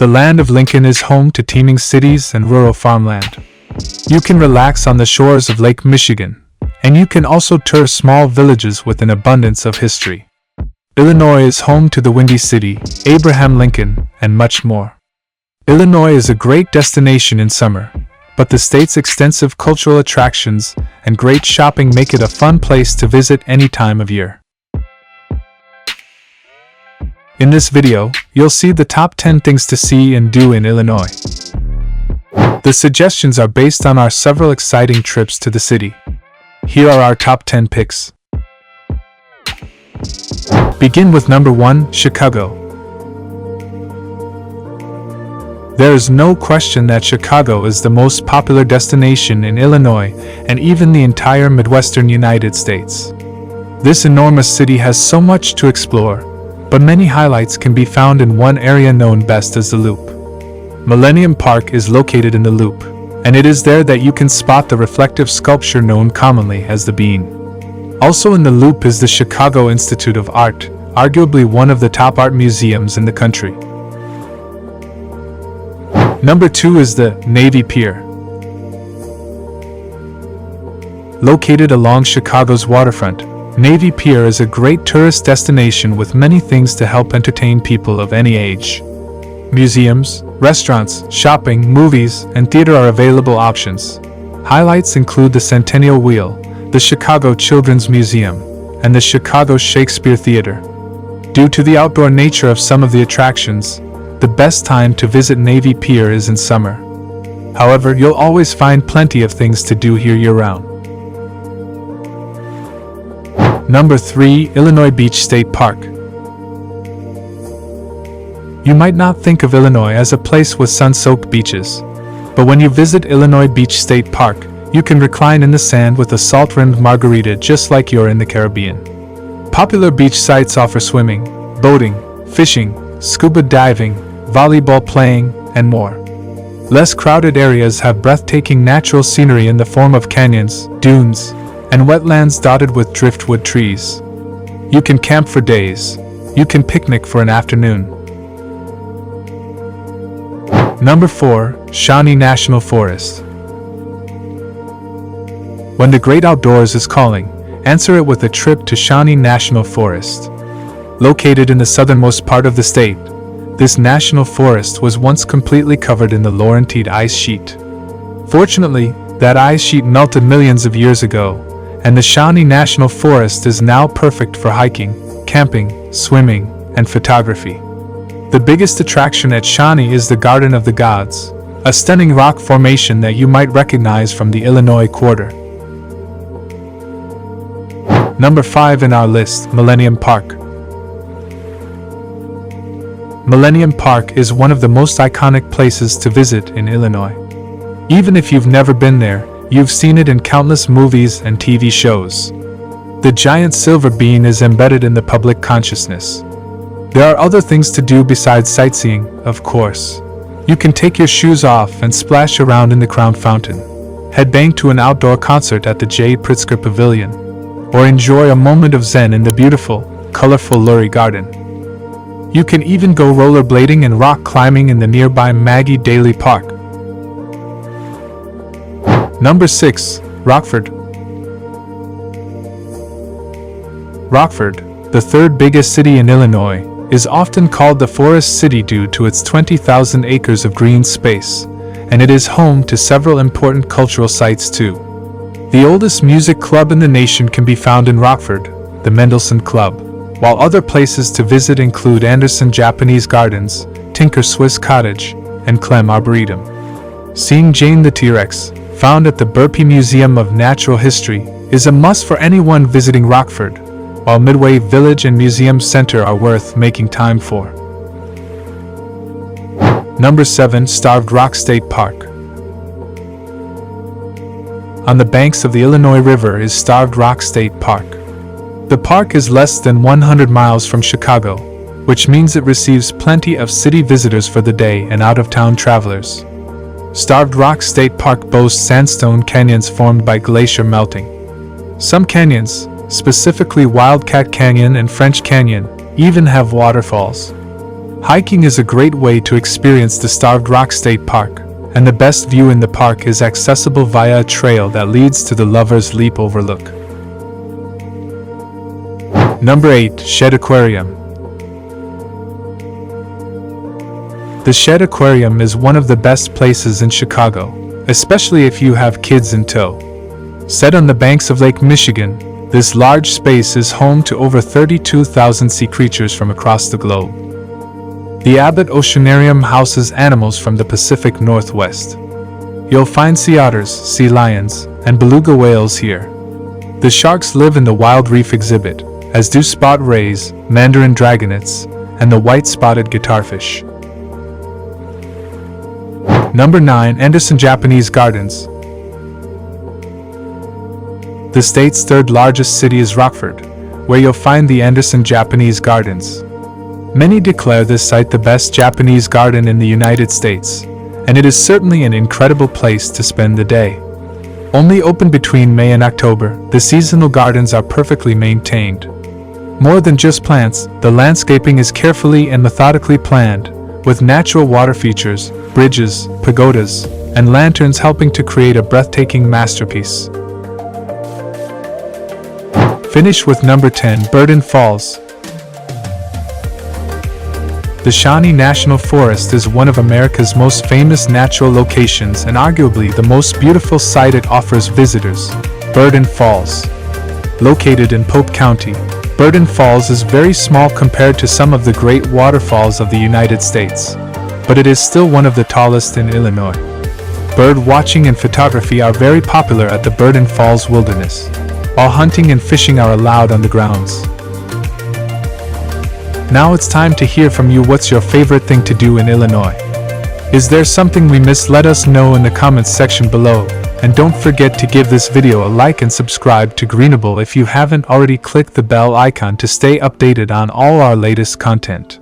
The land of Lincoln is home to teeming cities and rural farmland. You can relax on the shores of Lake Michigan, and you can also tour small villages with an abundance of history. Illinois is home to the Windy City, Abraham Lincoln, and much more. Illinois is a great destination in summer, but the state's extensive cultural attractions and great shopping make it a fun place to visit any time of year. In this video, you'll see the top 10 things to see and do in Illinois. The suggestions are based on our several exciting trips to the city. Here are our top 10 picks. Begin with number 1, Chicago. There is no question that Chicago is the most popular destination in Illinois and even the entire Midwestern United States. This enormous city has so much to explore, but many highlights can be found in one area known best as the Loop. Millennium Park is located in the Loop, and it is there that you can spot the reflective sculpture known commonly as the Bean. Also in the Loop is the Chicago Institute of Art, arguably one of the top art museums in the country. Number 2 is the Navy Pier. Located along Chicago's waterfront, Navy Pier is a great tourist destination with many things to help entertain people of any age. Museums, restaurants, shopping, movies, and theater are available options. Highlights include the Centennial Wheel, the Chicago Children's Museum, and the Chicago Shakespeare Theater. Due to the outdoor nature of some of the attractions, the best time to visit Navy Pier is in summer. However, you'll always find plenty of things to do here year-round. Number 3, Illinois Beach State Park. You might not think of Illinois as a place with sun-soaked beaches, but when you visit Illinois Beach State Park, you can recline in the sand with a salt-rimmed margarita just like you're in the Caribbean. Popular beach sites offer swimming, boating, fishing, scuba diving, volleyball playing, and more. Less crowded areas have breathtaking natural scenery in the form of canyons, dunes, and wetlands dotted with driftwood trees. You can camp for days. You can picnic for an afternoon. Number 4, Shawnee National Forest. When the great outdoors is calling, answer it with a trip to Shawnee National Forest. Located in the southernmost part of the state, this national forest was once completely covered in the Laurentide ice sheet. Fortunately, that ice sheet melted millions of years ago, and the Shawnee National Forest is now perfect for hiking, camping, swimming, and photography. The biggest attraction at Shawnee is the Garden of the Gods, a stunning rock formation that you might recognize from the Illinois Quarter. Number 5 in our list, Millennium Park. Millennium Park is one of the most iconic places to visit in Illinois. Even if you've never been there, you've seen it in countless movies and TV shows. The giant silver bean is embedded in the public consciousness. There are other things to do besides sightseeing, of course. You can take your shoes off and splash around in the Crown Fountain, headbang to an outdoor concert at the J. Pritzker Pavilion, or enjoy a moment of zen in the beautiful, colorful Lurie Garden. You can even go rollerblading and rock climbing in the nearby Maggie Daley Park. Number 6, Rockford. Rockford, the third biggest city in Illinois, is often called the Forest City due to its 20,000 acres of green space, and it is home to several important cultural sites too. The oldest music club in the nation can be found in Rockford, the Mendelssohn Club, while other places to visit include Anderson Japanese Gardens, Tinker Swiss Cottage, and Clem Arboretum. Seeing Jane the T-Rex, found at the Burpee Museum of Natural History, is a must for anyone visiting Rockford, while Midway Village and Museum Center are worth making time for. Number 7, Starved Rock State Park. On the banks of the Illinois River is Starved Rock State Park. The park is less than 100 miles from Chicago, which means it receives plenty of city visitors for the day and out-of-town travelers. Starved Rock State Park boasts sandstone canyons formed by glacier melting. Some canyons, specifically Wildcat Canyon and French Canyon, even have waterfalls. Hiking is a great way to experience the Starved Rock State Park, and the best view in the park is accessible via a trail that leads to the Lover's Leap Overlook. Number 8. Shed Aquarium. The Shed Aquarium is one of the best places in Chicago, especially if you have kids in tow. Set on the banks of Lake Michigan, this large space is home to over 32,000 sea creatures from across the globe. The Abbott Oceanarium houses animals from the Pacific Northwest. You'll find sea otters, sea lions, and beluga whales here. The sharks live in the Wild Reef exhibit, as do spot rays, mandarin dragonets, and the white-spotted guitarfish. Number 9. Anderson Japanese Gardens. The state's third largest city is Rockford, where you'll find the Anderson Japanese Gardens. Many declare this site the best Japanese garden in the United States, and it is certainly an incredible place to spend the day. Only open between May and October, the seasonal gardens are perfectly maintained. More than just plants, the landscaping is carefully and methodically planned, with natural water features, bridges, pagodas, and lanterns helping to create a breathtaking masterpiece. Finish with number 10. Burden Falls. The Shawnee National Forest is one of America's most famous natural locations and arguably the most beautiful sight it offers visitors. Burden Falls. Located in Pope County, Burden Falls is very small compared to some of the great waterfalls of the United States, but it is still one of the tallest in Illinois. Bird watching and photography are very popular at the Burden Falls Wilderness, while hunting and fishing are allowed on the grounds. Now it's time to hear from you. What's your favorite thing to do in Illinois? Is there something we missed? Let us know in the comments section below. And don't forget to give this video a like and subscribe to Greenable if you haven't already. Click the bell icon to stay updated on all our latest content.